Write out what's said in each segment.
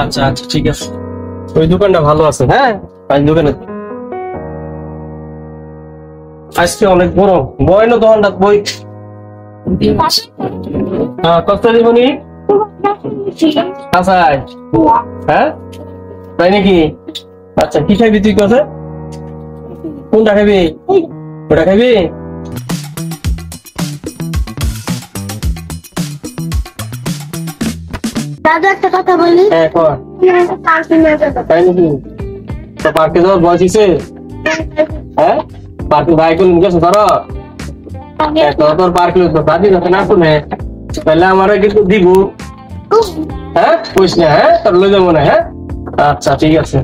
আচ্ছা আচ্ছা ঠিক আছে, ওই দোকানটা ভালো আছে। হ্যাঁ দোকানে আজকে অনেক বড় বই না দোকানটা বই। হ্যাঁ কত দিবনি? আচ্ছা হ্যাঁ তাই নাকি? আচ্ছা কি খাবি তুই? কথা কোনটা খাবি? ওটা খাবি? দাদা একটা কথা বলি। হ্যাঁ কর। তাই নাকি? তো পার্কে যাওয়ার বয়স হয়েছে? হ্যাঁ পার্কে বাইক গেছো ধরো তোর পার্কে দাদি যাতে না শুনে তাহলে আমার কিন্তু দিব। হ্যাঁ কইস না, হ্যাঁ তোর লই যাবো না। হ্যাঁ আচ্ছা ঠিক আছে।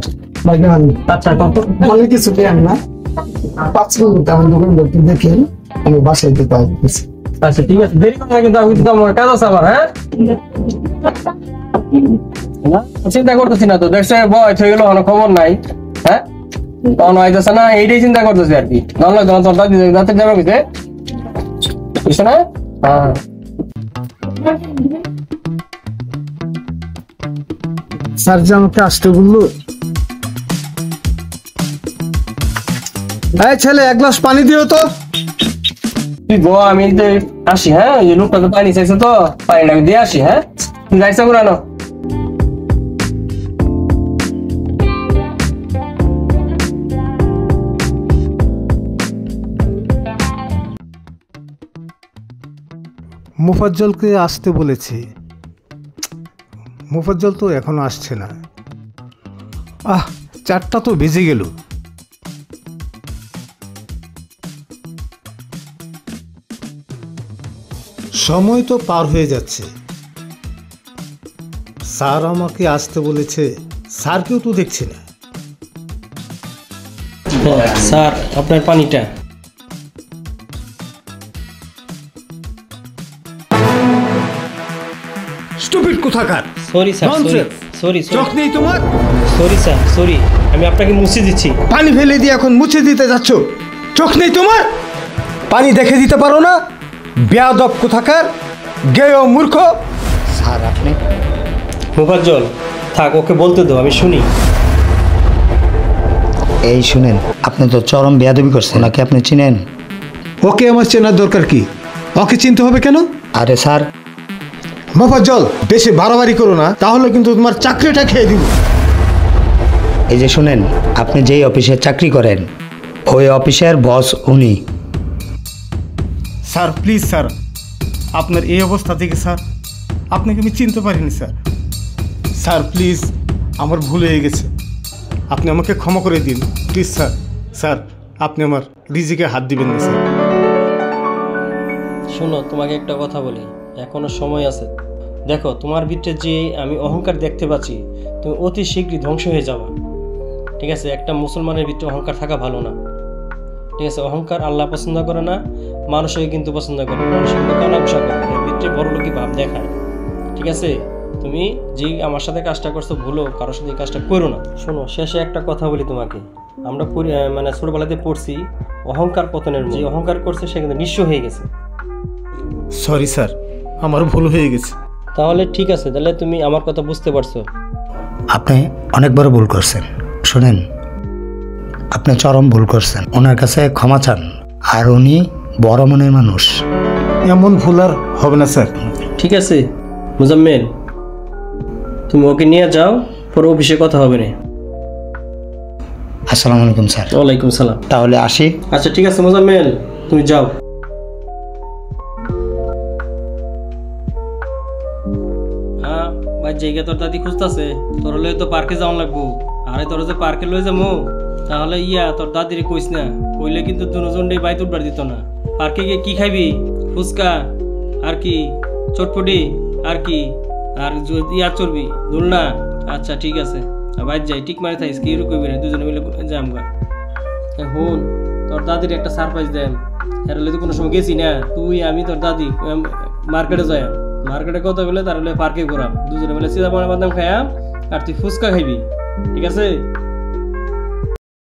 আচ্ছা কত অনেক কিছু পেয়ে না 5 মিনিট আমার দোকান করতে দেখেন আমি বাসায় যেতে পারছি। আচ্ছা ঠিক আছে, দেরি করে কিন্তু আমি তো আমার কাজ আছে আবার। হ্যাঁ চিন্তা করতেছি না তো, দেখছে বয়স হয়ে গেল কোনো খবর নাই। হ্যাঁ তখন হইতেছে না, এইটাই চিন্তা করতেছি আর কি। নাহলে তোমার তোর দাদি দাঁতের যাবে বুঝতে বুঝছে না? হ্যাঁ স্যার যে আমাকে আসতে বললো। এই ছেলে এক গ্লাস পানি দিও তো। তুই গো আমি আসি। হ্যাঁ ওই যে লোকটা তো পানি চাইছে তো পানিটা আমি দিয়ে আসি। হ্যাঁ তুই যাইছে কোরআনো? মুফাজ্জলকে আসতে বলেছি, মুফাজ্জল তো এখনো আসছে না। 4টা তো বেজে গেল। সময় তো পার হয়ে যাচ্ছে। স্যার আমাকে আসতে বলেছে, স্যারকেও তো দেখছি না। স্যার আপনার পানিটা। স্টুপিড কোথাকার। সরি স্যার, সরি চোখ নেই তোমার? Sorry sir, sorry. আমি আপনাকে মুছে দিচ্ছি। পানি ফেলে দিয়ে এখন মুছে দিতে যাচ্ছ? চোখ নেই তোমার? পানি দেখে দিতে পারো না? বেয়াদব কোথাকার, গেয় মূর্খ। স্যার আপনি মুফাজ্জল থাক, ওকে বলতে দাও, আমি শুনি। এই শুনেন, আপনি তো চরম বেয়াদবি করছেন। ওনাকে আপনি চিনেন? ওকে আমার চেনার দরকার কি? ওকে চিনতে হবে কেন? আরে স্যার, মুফাজ্জল বেশি বাড়াবাড়ি করো না, তাহলে কিন্তু তোমার চাকরিটা খেয়ে দিব। এই যে শুনেন, আপনি যেই অফিসে চাকরি করেন ওই অফিসের বস উনি। স্যার প্লিজ স্যার, আপনার এই অবস্থা থেকে স্যার আপনাকে আমি চিনতে পারিনি স্যার। স্যার প্লিজ, আমার ভুল হয়ে গেছে, আপনি আমাকে ক্ষমা করে দিন প্লিজ স্যার। স্যার আপনি আমার রিজিকে হাত দিবেন না স্যার। শোনো, তোমাকে একটা কথা বলি, এখনো সময় আছে। দেখো তোমার ভিতরে যে আমি অহংকার দেখতে পাচ্ছি, তুমি অতি শীঘ্রই ধ্বংস হয়ে যাবে। ঠিক আছে, একটা মুসলমানের ভিতরে অহংকার থাকা ভালো না। ঠিক আছে, অহংকার আল্লাহ পছন্দ করে না, মানুষও কিন্তু পছন্দ করে। মানুষ কিন্তু কানাঘুষা করে, এর ভিতরে বড় লোকই ভাব দেখায়। ঠিক আছে, তুমি যে আমার সাথে কাজটা করছো ভুলো, কারোর সাথে এই কাজটা করো না। শোনো, শেষে একটা কথা বলি তোমাকে, আমরা মানে ছোটবেলাতে পড়ছি অহংকার পতনের মূল। যে অহংকার করছে সে কিন্তু নিঃস্ব হয়ে গেছে। সরি স্যার, আমার ভুল হয়ে গেছে। তাহলে ঠিক আছে, তাহলে তুমি আমার কথা বুঝতে পারছো। আপনি অনেক বড় ভুল করছেন। শুনেন, আপনি চরম ভুল করছেন, ওনার কাছে ক্ষমা চান। আর উনি বড় মনের মানুষ। এমন ভুল আর হবে না স্যার। ঠিক আছে মুজাম্মেল, তুমি ওকে নিয়ে যাও, পরে অফিসে কথা হবে না। আসসালামু আলাইকুম স্যার। ওয়ালাইকুম সালাম। তাহলে আসি। আচ্ছা ঠিক আছে মুজাম্মেল, তুমি যাও। হ্যাঁ ভাই, জায়গা তোর দাদি খুঁজতেছে, তোর লয়ে তো পার্কে যাওয়া লাগবো। আরে তোর যে পার্কে লয়ে যাবো, তাহলে তোর দাদির কইস না, কইলে কিন্তু দুজনটাই বাইত উঠবার দিত না। পার্কে গিয়ে কি খাইবি? ফুচকা আর কি, চটপটি আর কি, আর চড়বি দোলনা। আচ্ছা ঠিক আছে, বাইর যাই, ঠিক মারে থাইস, কি কইবি না, দুজনে মিলে যাম গা। এখন তোর দাদির একটা সারপ্রাইজ দেন। হেরালে তো কোনো সময় গেছি না, তুই আমি তোর দাদি মার্কেটে যাই, মার্কেটে কথা বলে তার পার্কে ঘোরাম, দুজনে মিলে সিধা বাদাম খাইয়াম, আর তুই ফুচকা খাইবি। ঠিক আছে?